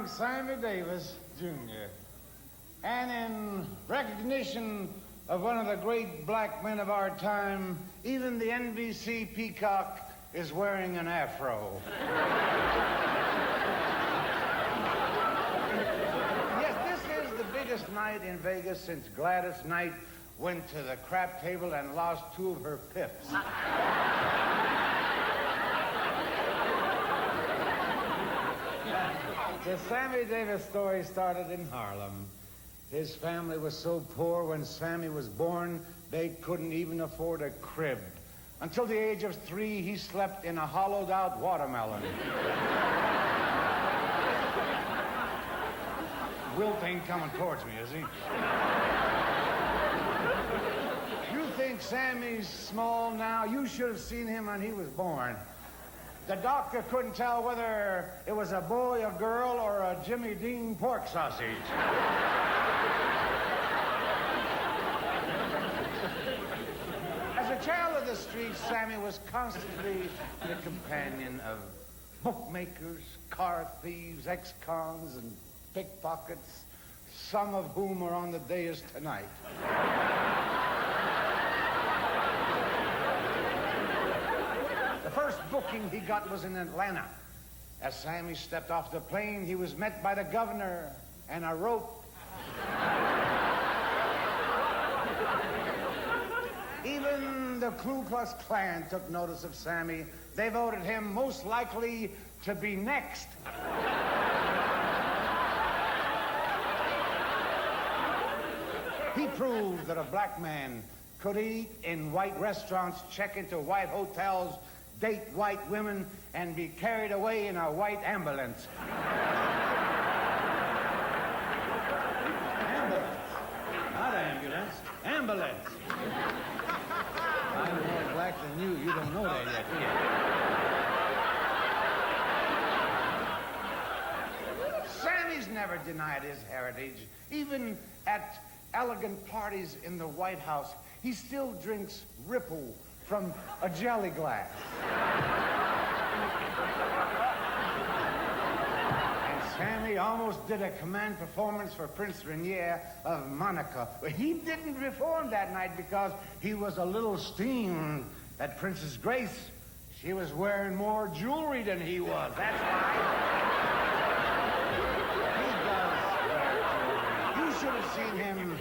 I'm Sammy Davis, Jr. And in recognition of one of the great black men of our time, even the NBC peacock is wearing an afro. Yes, this is the biggest night in Vegas since Gladys Knight went to the crap table and lost 2 of her pips. The Sammy Davis story started in Harlem. His family was so poor when Sammy was born, they couldn't even afford a crib. Until the age of 3, he slept in a hollowed-out watermelon. Wilt ain't coming towards me, is he? You think Sammy's small now? You should have seen him when he was born. The doctor couldn't tell whether it was a boy, a girl, or a Jimmy Dean pork sausage. As a child of the streets, Sammy was constantly the companion of bookmakers, car thieves, ex-cons, and pickpockets, some of whom are on the dais tonight. The first booking he got was in Atlanta. As Sammy stepped off the plane, he was met by the governor and a rope. Even the Ku Klux Klan took notice of Sammy. They voted him most likely to be next. He proved that a black man could eat in white restaurants, check into white hotels, date white women, and be carried away in a white ambulance. Ambulance. Not ambulance. Ambulance. I'm more black than you. You don't know that yet, do you? Sammy's never denied his heritage. Even at elegant parties in the White House, he still drinks Ripple from a jelly glass. And Sammy almost did a command performance for Prince Rainier of Monaco. But he didn't perform that night because he was a little steamed at Princess Grace. She was wearing more jewelry than he was. That's why. He does wear jewelry. You should have seen him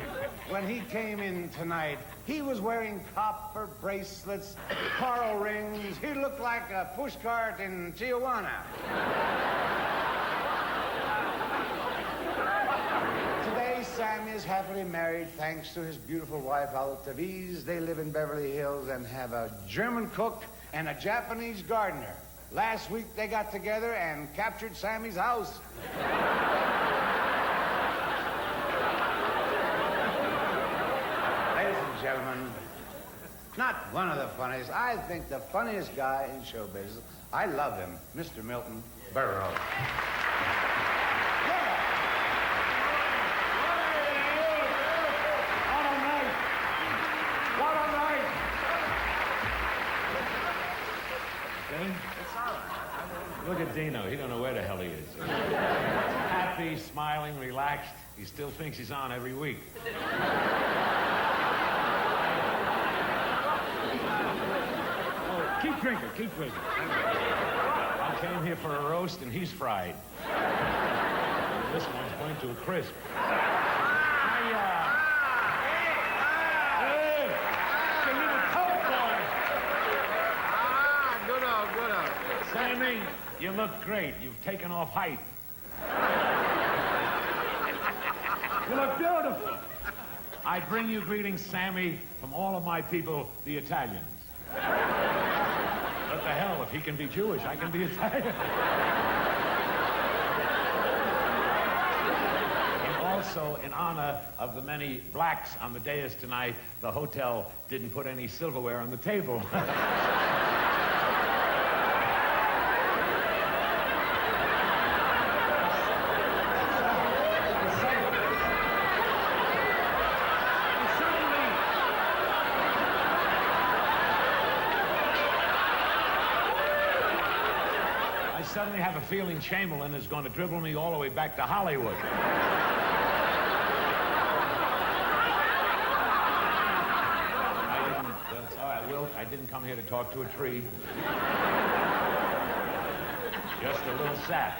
when he came in tonight. He was wearing copper bracelets, coral rings. He looked like a pushcart in Tijuana. Today, Sammy is happily married thanks to his beautiful wife, Altavise. They live in Beverly Hills and have a German cook and a Japanese gardener. Last week, they got together and captured Sammy's house. Gentlemen, not one of the funniest. I think the funniest guy in show business. I love him, Mr. Milton Berle. What a night! What a night! Dean? It's all right. Look at Dino. He don't know where the hell he is. Happy, smiling, relaxed. He still thinks he's on every week. Keep drinking, keep drinking. I came here for a roast, and he's fried. This one's going to a crisp. Hey, give me the coat, boy. Good old. Sammy, you look great. You've taken off height. You look beautiful. I bring you greetings, Sammy, from all of my people, the Italians. What the hell? If he can be Jewish, I can be Italian. And also, in honor of the many blacks on the dais tonight, the hotel didn't put any silverware on the table. suddenly have a feeling Chamberlain is going to dribble me all the way back to Hollywood. That's all right, Wilt. I didn't come here to talk to a tree. Just a little sap.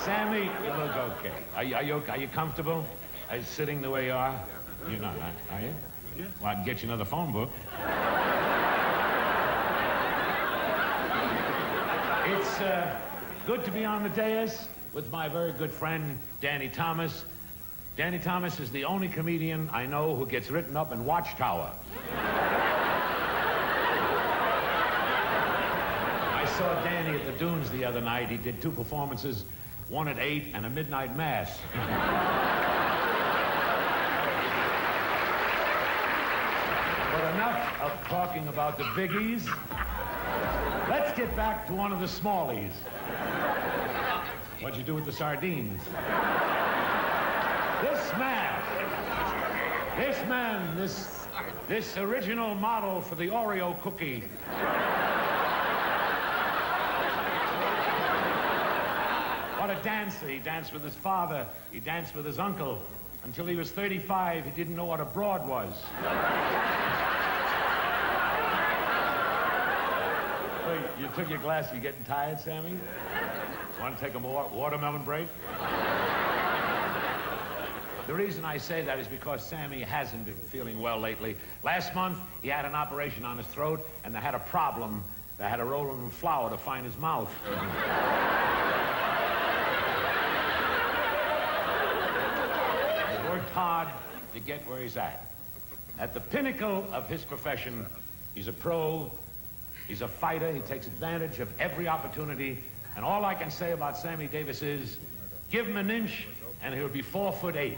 Sammy, you look okay. Are you comfortable? Are you sitting the way you are? Yeah. You're not, are you? Yeah. Well, I can get you another phone book. It's good to be on the dais with my very good friend, Danny Thomas. Danny Thomas is the only comedian I know who gets written up in Watchtower. I saw Danny at the Dunes the other night. He did 2 performances, one at 8 and a midnight mass. But enough of talking about the biggies. Let's get back to one of the smallies. What'd you do with the sardines? This original model for the Oreo cookie. What a dancer. He danced with his father. He danced with his uncle. Until he was 35, he didn't know what a broad was. Wait, you took your glass. You getting tired, Sammy? Want to take a watermelon break? The reason I say that is because Sammy hasn't been feeling well lately. Last month, he had an operation on his throat, and they had a problem. They had to roll him in flour to find his mouth. He worked hard to get where he's at. At the pinnacle of his profession, he's a pro, he's a fighter, he takes advantage of every opportunity, and all I can say about Sammy Davis is, give him an inch, and he'll be 4'8". Thank you.